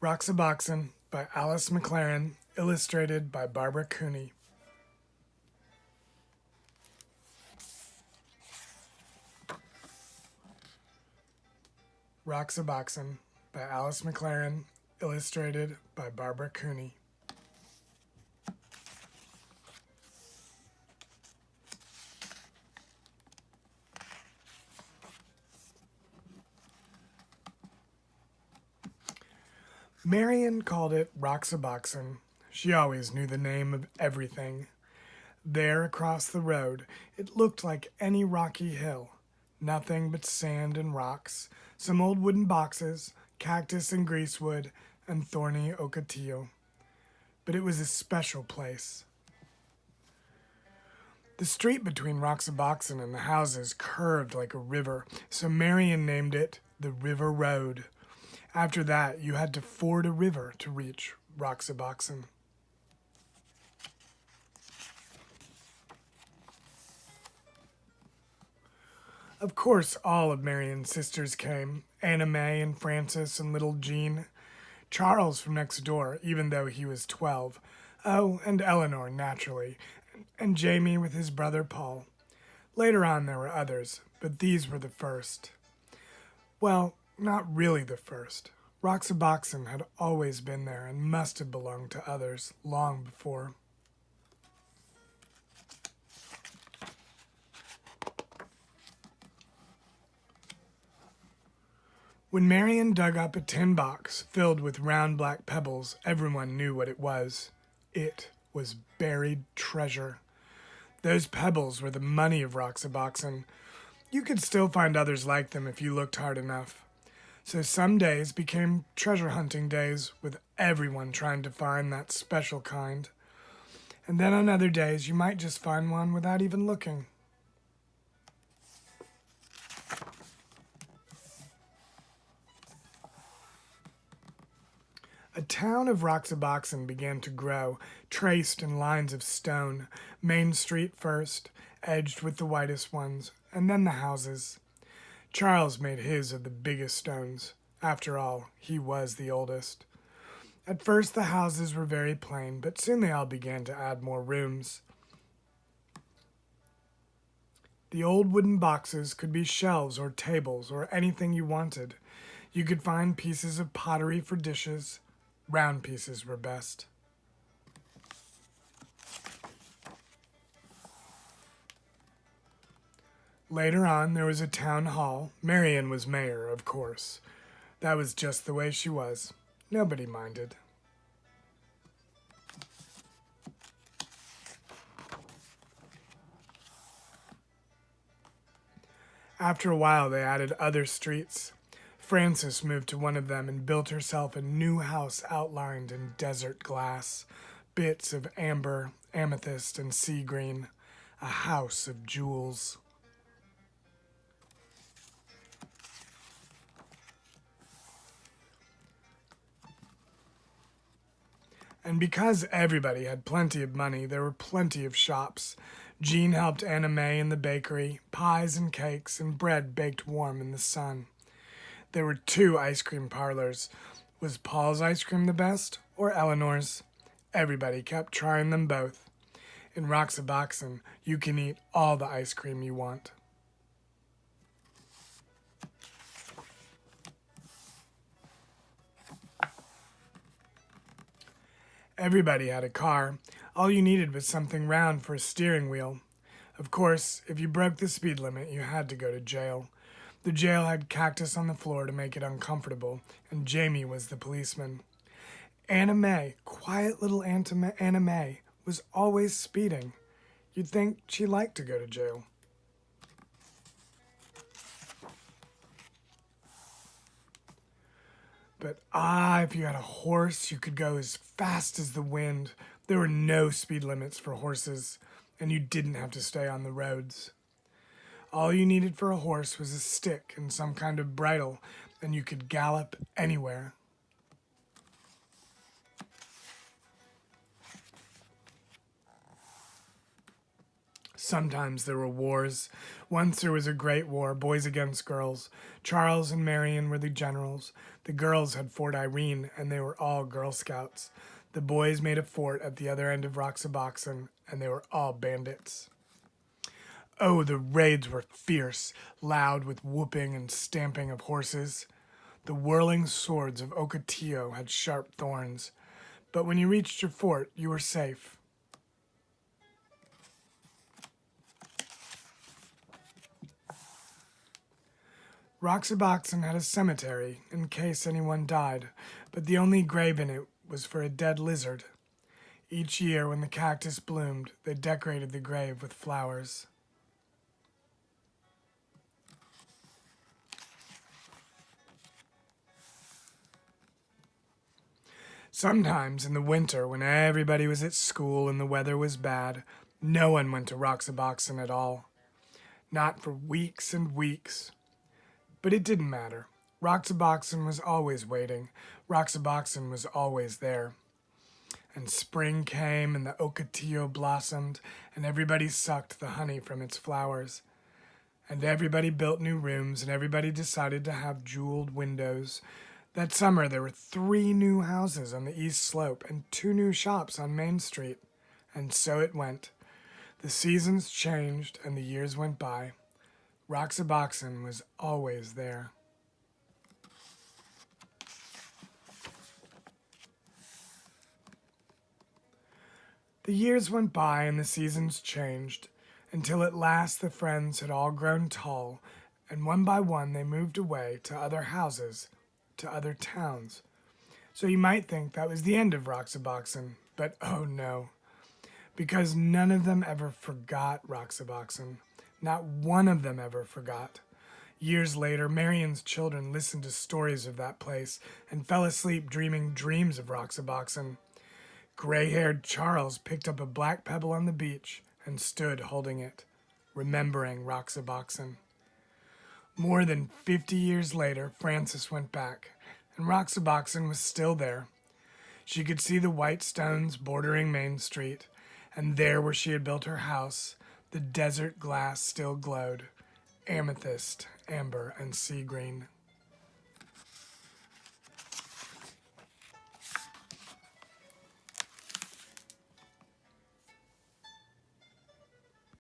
Roxaboxen by Alice McLerren, illustrated by Barbara Cooney. Roxaboxen by Alice McLerren, illustrated by Barbara Cooney. Marion called it Roxaboxen. She always knew the name of everything. There across the road, it looked like any rocky hill. Nothing but sand and rocks, some old wooden boxes, cactus and greasewood, and thorny ocotillo. But it was a special place. The street between Roxaboxen and the houses curved like a river, so Marion named it the River Road. After that, you had to ford a river to reach Roxaboxen. Of course, all of Marion's sisters came, Anna May and Frances and little Jean. Charles from next door, even though he was 12. Oh, and Eleanor, naturally, and Jamie with his brother Paul. Later on there were others, but these were the first. Well, not really the first. Roxaboxen had always been there and must have belonged to others long before. When Marion dug up a tin box filled with round black pebbles, everyone knew what it was. It was buried treasure. Those pebbles were the money of Roxaboxen. You could still find others like them if you looked hard enough. So some days became treasure hunting days, with everyone trying to find that special kind. And then on other days, you might just find one without even looking. A town of Roxaboxen began to grow, traced in lines of stone, Main Street first, edged with the whitest ones, and then the houses. Charles made his of the biggest stones. After all, he was the oldest. At first the houses were very plain, but soon they all began to add more rooms. The old wooden boxes could be shelves or tables or anything you wanted. You could find pieces of pottery for dishes. Round pieces were best. Later on, there was a town hall. Marion was mayor, of course. That was just the way she was. Nobody minded. After a while, they added other streets. Frances moved to one of them and built herself a new house outlined in desert glass, bits of amber, amethyst, and sea green, a house of jewels. And because everybody had plenty of money, there were plenty of shops. Jean helped Anna May in the bakery, pies and cakes, and bread baked warm in the sun. There were 2 ice cream parlors. Was Paul's ice cream the best, or Eleanor's? Everybody kept trying them both. In Roxaboxen, you can eat all the ice cream you want. Everybody had a car. All you needed was something round for a steering wheel. Of course, if you broke the speed limit, you had to go to jail. The jail had cactus on the floor to make it uncomfortable, and Jamie was the policeman. Anna May, quiet little Anna May, was always speeding. You'd think she liked to go to jail. But if you had a horse, you could go as fast as the wind. There were no speed limits for horses, and you didn't have to stay on the roads. All you needed for a horse was a stick and some kind of bridle, and you could gallop anywhere. Sometimes there were wars. Once there was a great war, boys against girls. Charles and Marion were the generals. The girls had Fort Irene, and they were all Girl Scouts. The boys made a fort at the other end of Roxaboxen, and they were all bandits. Oh, the raids were fierce, loud with whooping and stamping of horses. The whirling swords of Ocotillo had sharp thorns, but when you reached your fort, you were safe. Roxaboxen had a cemetery in case anyone died, but the only grave in it was for a dead lizard. Each year when the cactus bloomed, they decorated the grave with flowers. Sometimes in the winter, when everybody was at school and the weather was bad, no one went to Roxaboxen at all. Not for weeks and weeks. But it didn't matter. Roxaboxen was always waiting. Roxaboxen was always there. And spring came and the Ocotillo blossomed, and everybody sucked the honey from its flowers. And everybody built new rooms, and everybody decided to have jeweled windows. That summer there were 3 new houses on the east slope and 2 new shops on Main Street. And so it went. The seasons changed and the years went by. Roxaboxen was always there. The years went by and the seasons changed, until at last the friends had all grown tall, and one by one they moved away to other houses, to other towns. So you might think that was the end of Roxaboxen, but oh no, because none of them ever forgot Roxaboxen. Not one of them ever forgot. Years later, Marion's children listened to stories of that place and fell asleep dreaming dreams of Roxaboxen. Gray-haired Charles picked up a black pebble on the beach and stood holding it, remembering Roxaboxen. More than 50 years later, Frances went back, and Roxaboxen was still there. She could see the white stones bordering Main Street, and there where she had built her house, the desert glass still glowed, amethyst, amber, and sea green.